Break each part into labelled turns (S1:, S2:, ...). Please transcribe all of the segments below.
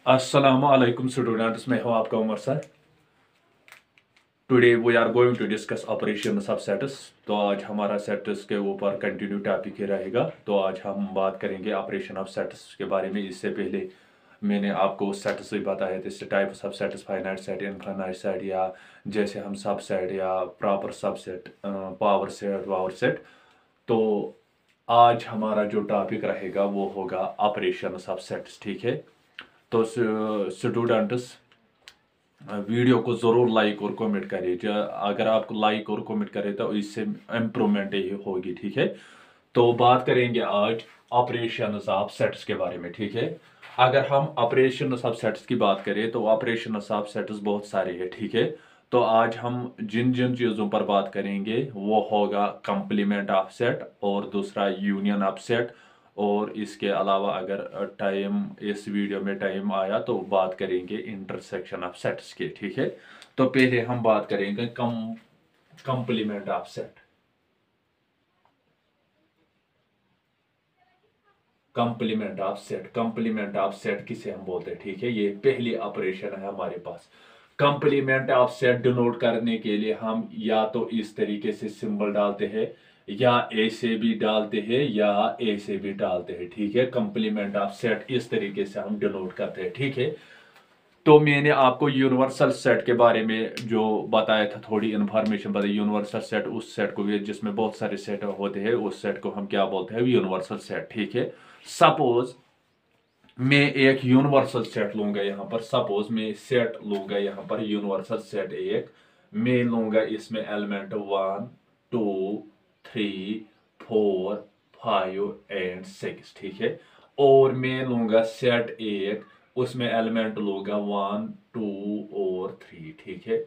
S1: Assalamu alaikum students, मैं हूं आपका Umar sir. Today we are going to discuss operations of sets. तो आज हमारा सेट्स के ऊपर कंटिन्यू टॉपिक ही रहेगा। तो आज हम बात करेंगे ऑपरेशन ऑफ सेट्स के बारे में। इससे पहले मैंने आपको सेट्स भी बताए थे, types of sets, finite set, infinite set, या जैसे हम सबसेट या proper subset, power set, power set. तो आज हमारा जो टॉपिक रहेगा वो होगा ऑपरेशंस ऑफ सेट्स, ठीक है। तो स्टूडेंट्स, वीडियो को ज़रूर लाइक और कमेंट करिए। अगर आप लाइक और कमेंट करें तो इससे इम्प्रूवमेंट ही होगी, ठीक है। तो बात करेंगे आज ऑपरेशंस ऑफ सेट्स के बारे में, ठीक है। अगर हम ऑपरेशंस ऑफ सेट्स की बात करें तो ऑपरेशंस ऑफ सेट्स बहुत सारे हैं, ठीक है। तो आज हम जिन जिन चीज़ों पर बात करेंगे वो होगा कंप्लीमेंट ऑफ सेट और दूसरा यूनियन ऑफ सेट। और इसके अलावा अगर टाइम, इस वीडियो में टाइम आया तो बात करेंगे इंटरसेक्शन ऑफ सेट्स के, ठीक है। तो पहले हम बात करेंगे complement of set. Complement of set, complement of set किसे हम बोलते हैं, ठीक है। ये पहली ऑपरेशन है हमारे पास। कंप्लीमेंट ऑफ सेट डिनोट करने के लिए हम या तो इस तरीके से सिंबल डालते हैं, या ए से भी डालते हैं, या ए से भी डालते हैं, ठीक है। कंप्लीमेंट ऑफ सेट इस तरीके से हम डिनोट करते हैं, ठीक है। तो मैंने आपको यूनिवर्सल सेट के बारे में जो बताया था, थोड़ी इन्फॉर्मेशन बताई। यूनिवर्सल सेट उस सेट को भी जिसमें बहुत सारे सेट होते हैं, उस सेट को हम क्या बोलते हैं, यूनिवर्सल सेट, ठीक है। सपोज मैं एक यूनिवर्सल सेट लूंगा यहाँ पर। सपोज मैं सेट लूंगा यहाँ पर, यूनिवर्सल सेट एक। मैं लूंगा इसमें एलिमेंट 1, 2, 3, 4, 5 एंड 6, ठीक है। और मैं लूंगा सेट एक, उसमें एलिमेंट लूंगा 1, 2 और 3, ठीक है।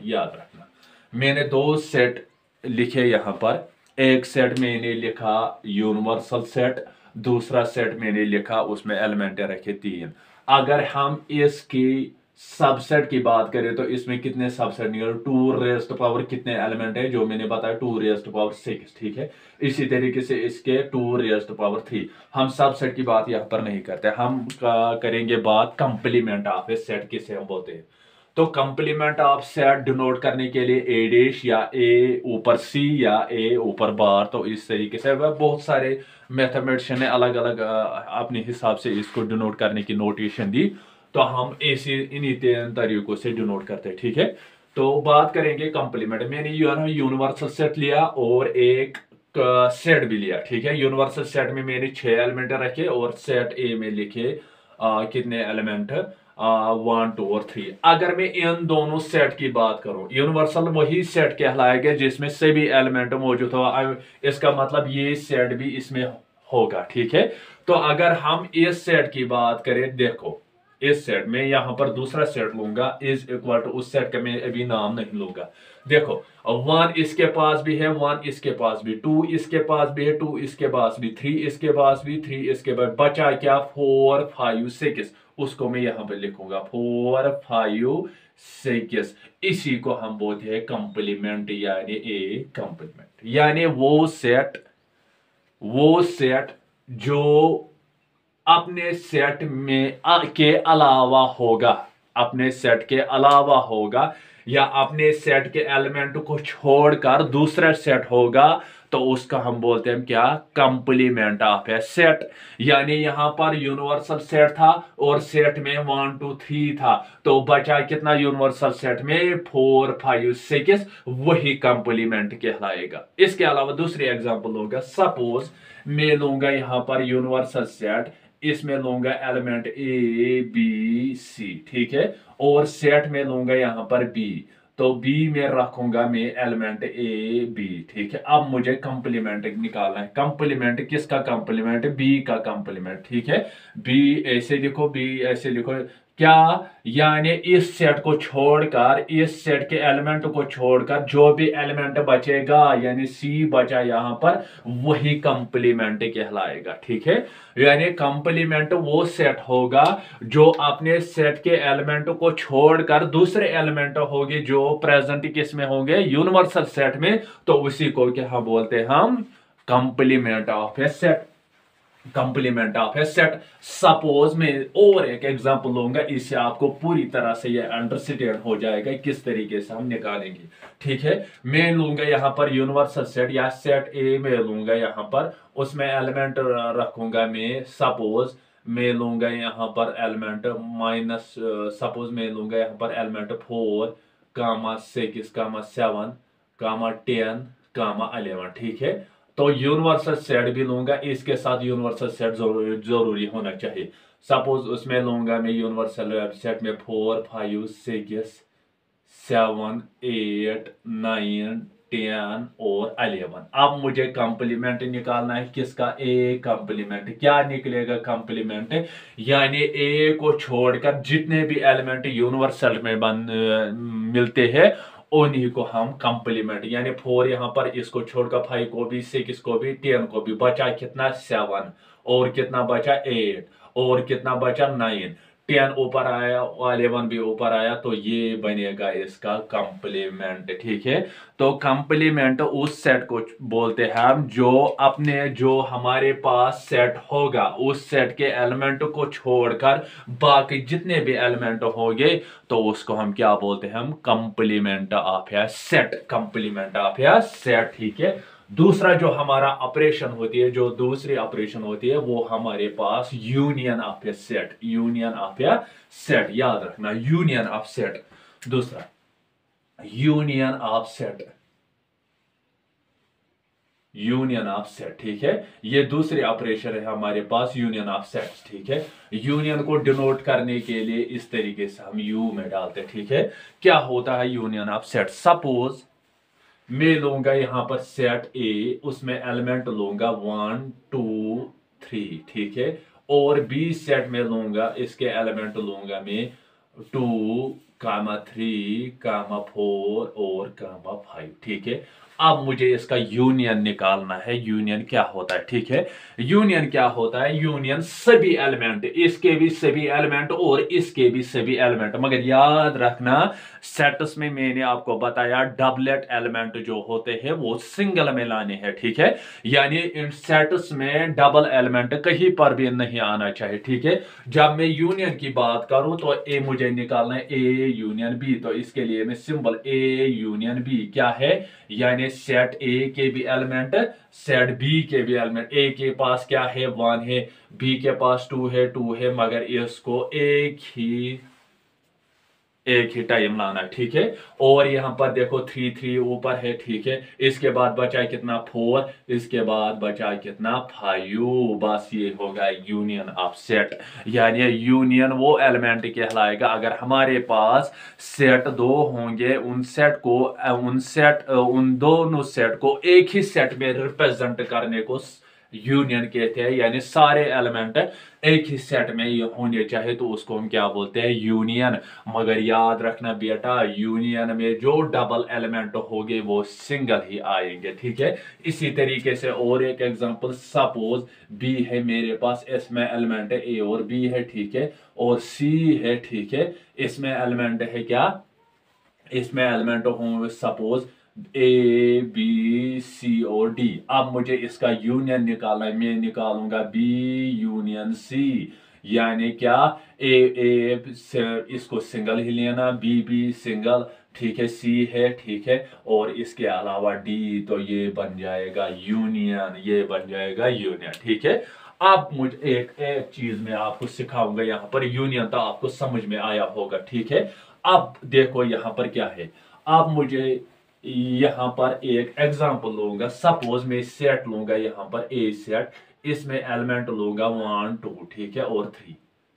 S1: याद रखना, मैंने दो सेट लिखे यहाँ पर। एक सेट मैंने लिखा यूनिवर्सल सेट, दूसरा सेट मैंने लिखा उसमें एलिमेंट रखे 3। अगर हम इसकी सबसेट की बात करें तो इसमें कितने सबसेट निकले, 2 रेज़्ड पावर कितने एलिमेंट है, जो मैंने बताया 2 रेज़्ड पावर 6, ठीक है। इसी तरीके से इसके 2 रेज़्ड पावर 3। हम सबसेट की बात यहाँ पर नहीं करते, हम करेंगे बात कंप्लीमेंट ऑफ ए सेट किसे हम बोलते हैं। तो कंप्लीमेंट ऑफ सेट डिनोट करने के लिए ए डैश या ए ऊपर सी या ए ऊपर बार, तो इस तरीके से वह बहुत सारे मैथमेटिशियन ने अलग अलग अपने हिसाब से इसको डिनोट करने की नोटेशन दी। तो हम ऐसे इन्हीं 3 तरीकों से डिनोट करते हैं, ठीक है। तो बात करेंगे कंप्लीमेंट। मैंने यूनिवर्सल सेट लिया और एक सेट भी लिया, ठीक है। यूनिवर्सल सेट में मैंने 6 एलिमेंट रखे और सेट ए में लिखे कितने एलिमेंट, 1, 2 और 3। अगर मैं इन दोनों सेट की बात करूं, यूनिवर्सल वही सेट कहलाएगा जिसमें सभी एलिमेंट मौजूद हो। इसका मतलब ये सेट भी इसमें होगा, ठीक है। तो अगर हम इस सेट की बात करें, देखो इस सेट में यहां पर दूसरा सेट लूंगा इज इक्वल टू, उस सेट का मैं अभी नाम नहीं लूंगा। देखो 1 इसके पास भी है, 1 इसके पास भी, 2 इसके पास भी है, 2 इसके पास भी, 3 इसके पास भी, 3 इसके पास, बचा क्या 4, 5, 6। उसको मैं यहां पर लिखूंगा 4, 5, 6। इसी को हम बोलते हैं कंप्लीमेंट, यानी ए कंप्लीमेंट, यानी वो सेट जो अपने सेट में के अलावा होगा, अपने सेट के अलावा होगा, या अपने सेट के एलिमेंट को छोड़कर दूसरा सेट होगा, तो उसका हम बोलते हैं क्या, कंप्लीमेंट ऑफ ए सेट। यानी यहां पर यूनिवर्सल सेट था और सेट में 1, 2, 3 था, तो बचा कितना यूनिवर्सल सेट में 4, 5, 6, वही कंप्लीमेंट कहलाएगा। इसके अलावा दूसरी एग्जांपल होगा। सपोज मैं लूंगा यहां पर यूनिवर्सल सेट, इसमें लूंगा एलिमेंट ए बी सी, ठीक है। और सेट में लूंगा यहां पर बी, तो बी में रखूंगा मैं एलिमेंट ए बी, ठीक है। अब मुझे कंप्लीमेंट निकालना है। कंप्लीमेंट किसका कंप्लीमेंट, बी का कंप्लीमेंट, ठीक है। बी ऐसे लिखो, बी ऐसे लिखो, क्या, यानी इस सेट को छोड़कर, इस सेट के एलिमेंट को छोड़कर जो भी एलिमेंट बचेगा, यानी सी बचा यहां पर, वही कंप्लीमेंट कहलाएगा, ठीक है। यानी कंप्लीमेंट वो सेट होगा जो अपने सेट के एलिमेंट को छोड़कर दूसरे एलिमेंट होंगे जो प्रेजेंट किस में होंगे, यूनिवर्सल सेट में, तो उसी को क्या बोलते हैं हम, complement of a set. Complement of है सेट। सपोज मैं और एक एग्जांपल लूंगा, इससे आपको पूरी तरह से ये अंडरस्टैंड हो जाएगा किस तरीके से हम निकालेंगे। ठीक है, मैं लूंगा यहाँ पर यूनिवर्सल सेट या सेट ए में लूंगा यहाँ पर, उसमें एलिमेंट रखूंगा मैं। सपोज मैं लूंगा यहाँ पर एलिमेंट माइनस, सपोज मैं लूंगा यहाँ पर एलिमेंट 4 कामा 6 कामा 7 कामा 10 कामा 11। ठीक है, तो यूनिवर्सल सेट भी लूंगा, इसके साथ यूनिवर्सल सेट जरूरी होना चाहिए। सपोज उसमें लूंगा मैं यूनिवर्सल सेट में 4 5 6 7 8 9 10 और 11। अब मुझे कंप्लीमेंट निकालना है किसका, ए कंप्लीमेंट। क्या निकलेगा कंप्लीमेंट, यानी ए को छोड़कर जितने भी एलिमेंट यूनिवर्सल में मिलते हैं उन्हीं को हम कंप्लीमेंट, यानी 4 यहाँ पर, इसको छोड़कर 5 को भी, 6 को भी, 10 को भी, बचा कितना 7, और कितना बचा 8, और कितना बचा 9, 10 ऊपर आया, 11 भी ऊपर आया, तो ये बनेगा इसका कंप्लीमेंट। ठीक है, तो कंप्लीमेंट उस सेट को बोलते हैं हम जो अपने, जो हमारे पास सेट होगा उस सेट के एलिमेंट को छोड़कर बाकी जितने भी एलिमेंट होंगे तो उसको हम क्या बोलते हैं, हम कंप्लीमेंट ऑफ या सेट, कंप्लीमेंट ऑफ या सेट। ठीक है, दूसरा जो हमारा ऑपरेशन होती है, जो दूसरी ऑपरेशन होती है, वो हमारे पास union of a set, union of a set, याद रखना यूनियन ऑफ सेट। दूसरा union of set, union of set. ठीक है, ये दूसरी ऑपरेशन है हमारे पास, यूनियन ऑफ सेट। ठीक है, यूनियन को डिनोट करने के लिए इस तरीके से हम यू में डालते हैं। ठीक है, क्या होता है यूनियन ऑफ सेट, सपोज मैं लूंगा यहां पर सेट ए, उसमें एलिमेंट लूंगा 1 2 3। ठीक है, और बी सेट में लूंगा, इसके एलिमेंट लूंगा मैं 2 कामा 3 कामा 4 और कामा 5। ठीक है, अब मुझे इसका यूनियन निकालना है। यूनियन क्या होता है, ठीक है, यूनियन क्या होता है, यूनियन सभी एलिमेंट, इसके भी सभी एलिमेंट और इसके भी सभी एलिमेंट। मगर याद रखना सेट्स में मैंने आपको बताया डबलेट एलिमेंट जो होते हैं वो सिंगल में लाने हैं। ठीक है, यानी इन सेट्स में डबल एलिमेंट कहीं पर भी नहीं आना चाहिए। ठीक है, जब मैं यूनियन की बात करूं तो ए मुझे निकालना है ए यूनियन बी, तो इसके लिए मैं सिंबल ए यूनियन बी क्या है, यानी सेट ए के भी एलिमेंट सेट बी के भी एलिमेंट। ए के पास क्या है 1 है, बी के पास 2 है 2 है, मगर इसको एक ही टाइम लाना। ठीक है, और यहां पर देखो 3 3 ऊपर है। ठीक है, इसके बाद बचा कितना 4, इसके बाद बचा कितना 5। बस ये होगा यूनियन ऑफ सेट, यानी यूनियन वो एलिमेंट कहलाएगा अगर हमारे पास सेट 2 होंगे, उन दोनों सेट को एक ही सेट में रिप्रेजेंट करने को यूनियन कहते हैं, यानी सारे एलिमेंट एक ही सेट में होने चाहिए तो उसको हम क्या बोलते हैं, यूनियन। मगर याद रखना बेटा, यूनियन में जो डबल एलिमेंट होंगे वो सिंगल ही आएंगे। ठीक है, इसी तरीके से और एक एग्जांपल, सपोज बी है मेरे पास, इसमें एलिमेंट है ए और बी है। ठीक है, और सी है। ठीक है, इसमें एलिमेंट है क्या, इसमें एलिमेंट होंगे सपोज ए बी सी और डी। अब मुझे इसका यूनियन निकालना है, मैं निकालूंगा बी यूनियन सी, यानी क्या ए इसको सिंगल ही लेना, बी सिंगल। ठीक है, सी है। ठीक है, और इसके अलावा डी, तो ये बन जाएगा यूनियन, ये बन जाएगा यूनियन। ठीक है, अब मुझे एक चीज मैं आपको सिखाऊंगा यहाँ पर, यूनियन तो आपको समझ में आया होगा। ठीक है, अब देखो यहाँ पर क्या है, अब मुझे यहां पर एक एग्जांपल लूंगा, सपोज मैं सेट लूंगा यहां पर ए सेट, इसमें एलिमेंट लूंगा 1 2। ठीक है, और 3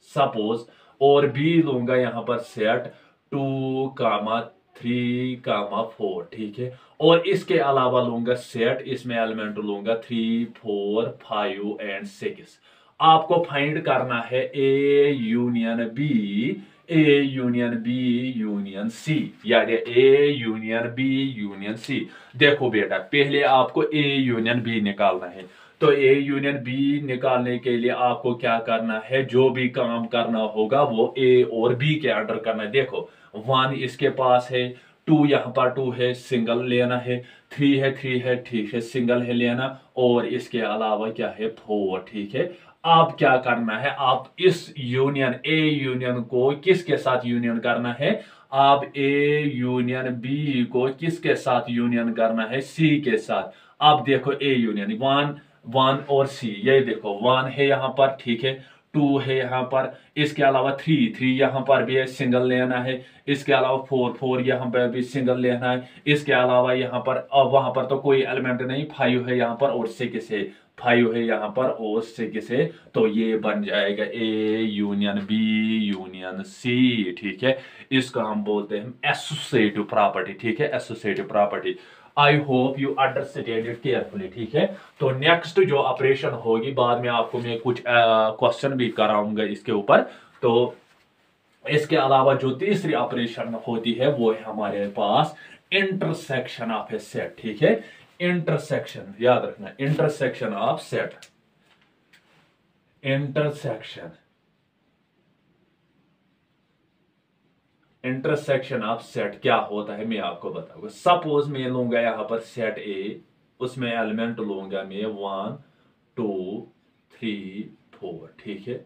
S1: सपोज, और बी लूंगा यहां पर सेट 2 कामा 3 कामा 4। ठीक है, और इसके अलावा लूंगा सेट, इसमें एलिमेंट लूंगा 3 4 5 एंड 6। आपको फाइंड करना है A union B, A union B union C, यानी A union B union C. देखो बेटा, पहले आपको ए यूनियन बी निकालना है, तो ए यूनियन बी निकालने के लिए आपको क्या करना है, जो भी काम करना होगा वो ए और बी के अंडर करना है। देखो 1 इसके पास है, 2 यहाँ पर 2 है, सिंगल लेना है, 3 है 3 है, ठीक है, सिंगल है लेना, और इसके अलावा क्या है 4। ठीक है, आप क्या करना है, आप इस यूनियन ए यूनियन को किसके साथ यूनियन करना है, आप ए यूनियन बी को किसके साथ यूनियन करना है, सी के साथ। आप देखो ए यूनियन वन, वन और सी, ये देखो वन है यहाँ पर, ठीक है, टू है यहाँ पर, इसके अलावा थ्री, थ्री यहाँ पर भी है, सिंगल लेना है, इसके अलावा फोर, फोर यहाँ पर भी सिंगल लेना है, इसके अलावा यहाँ पर, अब वहां पर तो कोई एलिमेंट नहीं, फाइव है यहाँ पर और सिक्स है, फाइव है यहाँ पर और सिक्स है, तो ये बन जाएगा A union B union C, ठीक है। इसको हम बोलते हैं एसोसिएटिव प्रॉपर्टी, ठीक है, associative property. I hope you understand it carefully, ठीक है। तो नेक्स्ट जो ऑपरेशन होगी, बाद में आपको मैं कुछ क्वेश्चन भी कराऊंगा इसके ऊपर। तो इसके अलावा जो तीसरी ऑपरेशन होती है वो है हमारे पास इंटरसेक्शन ऑफ ए सेट, ठीक है। इंटरसेक्शन याद रखना, intersection of set, intersection, intersection of set क्या होता है मैं आपको बताऊंगा। सपोज मैं लूंगा यहां पर सेट ए, उसमें एलिमेंट लूंगा मैं वन, टू, थ्री, फोर, ठीक है।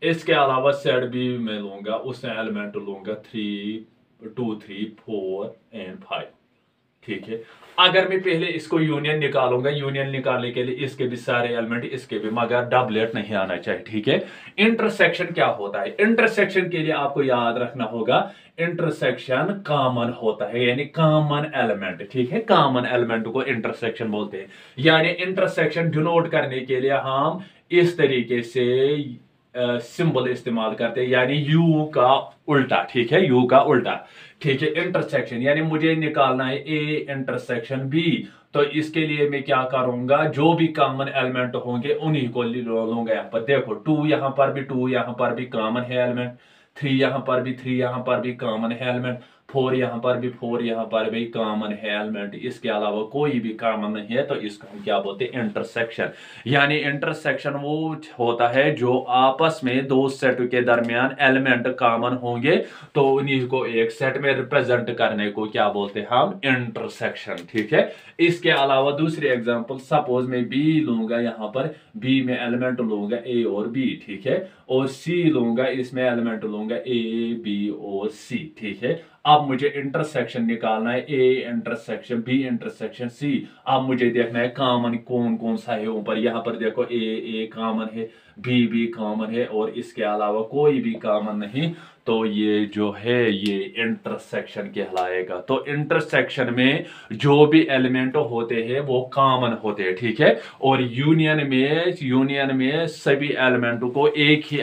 S1: इसके अलावा सेट बी में लूंगा, उसमें एलिमेंट लूंगा three, two, three, four and five, ठीक है। अगर मैं पहले इसको यूनियन निकालूंगा, यूनियन निकालने के लिए इसके भी सारे एलिमेंट, इसके भी, मगर डबलेट नहीं आना चाहिए, ठीक है। इंटरसेक्शन क्या होता है, इंटरसेक्शन के लिए आपको याद रखना होगा, इंटरसेक्शन कॉमन होता है, यानी कॉमन एलिमेंट, ठीक है। कॉमन एलिमेंट को इंटरसेक्शन बोलते हैं। यानी इंटरसेक्शन डिनोट करने के लिए हम इस तरीके से सिंबल इस्तेमाल करते हैं, यानी यू का उल्टा, ठीक है, यू का उल्टा, ठीक है। इंटरसेक्शन यानी मुझे निकालना है ए इंटरसेक्शन बी, तो इसके लिए मैं क्या करूंगा, जो भी कॉमन एलिमेंट होंगे उन्हीं को लूंगा। यहाँ पर देखो टू, यहाँ पर भी टू, यहाँ पर भी कॉमन है एलिमेंट, थ्री यहाँ पर भी, थ्री यहाँ पर भी कॉमन है एलिमेंट, फोर यहाँ पर भी, फोर यहाँ पर भी कॉमन है एलिमेंट, इसके अलावा कोई भी कॉमन नहीं है, तो इसको हम क्या बोलते हैं, इंटरसेक्शन। यानी इंटरसेक्शन वो होता है जो आपस में दो सेट के दरमियान एलिमेंट कॉमन होंगे, तो उन्हीं को एक सेट में रिप्रेजेंट करने को क्या बोलते हैं हम, इंटरसेक्शन, ठीक है। इसके अलावा दूसरी एग्जांपल, सपोज मैं बी लूंगा, यहाँ पर बी में एलिमेंट लूंगा ए और बी, ठीक है, और सी लूंगा, इसमें एलिमेंट लूंगा ए, बी और सी, ठीक है। अब मुझे इंटरसेक्शन निकालना है, A intersection B intersection C. अब मुझे देखना है कॉमन कौन कौन सा है ऊपर, यहाँ पर देखो ए कॉमन है, बी कॉमन है, और इसके अलावा कोई भी कॉमन नहीं, तो ये जो है ये इंटरसेक्शन कहलाएगा। तो इंटरसेक्शन में जो भी एलिमेंट होते हैं वो कॉमन होते हैं, ठीक है। और यूनियन में सभी एलिमेंटों को एक ही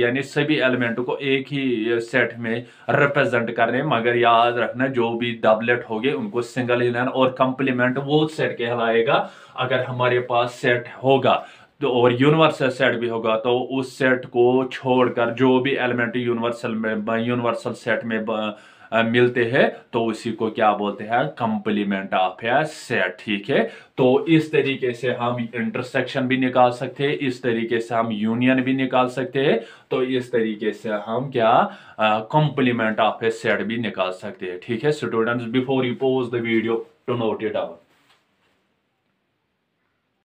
S1: यानी सभी एलिमेंटों को एक ही सेट में रिप्रेजेंट करने, मगर याद रखना जो भी डबलेट होंगे उनको सिंगल यूनियन, और कंप्लीमेंट वो सेट कहलाएगा अगर हमारे पास सेट होगा तो, और यूनिवर्सल सेट भी होगा, तो उस सेट को छोड़कर जो भी एलिमेंट यूनिवर्सल सेट में मिलते हैं तो उसी को क्या बोलते हैं, कंप्लीमेंट ऑफ ए सेट, ठीक है। तो इस तरीके से हम इंटरसेक्शन भी निकाल सकते हैं, इस तरीके से हम यूनियन भी निकाल सकते हैं, तो इस तरीके से हम क्या कंप्लीमेंट ऑफ ए सेट भी निकाल सकते हैं, ठीक है। Students, before you pause the video, to note it down.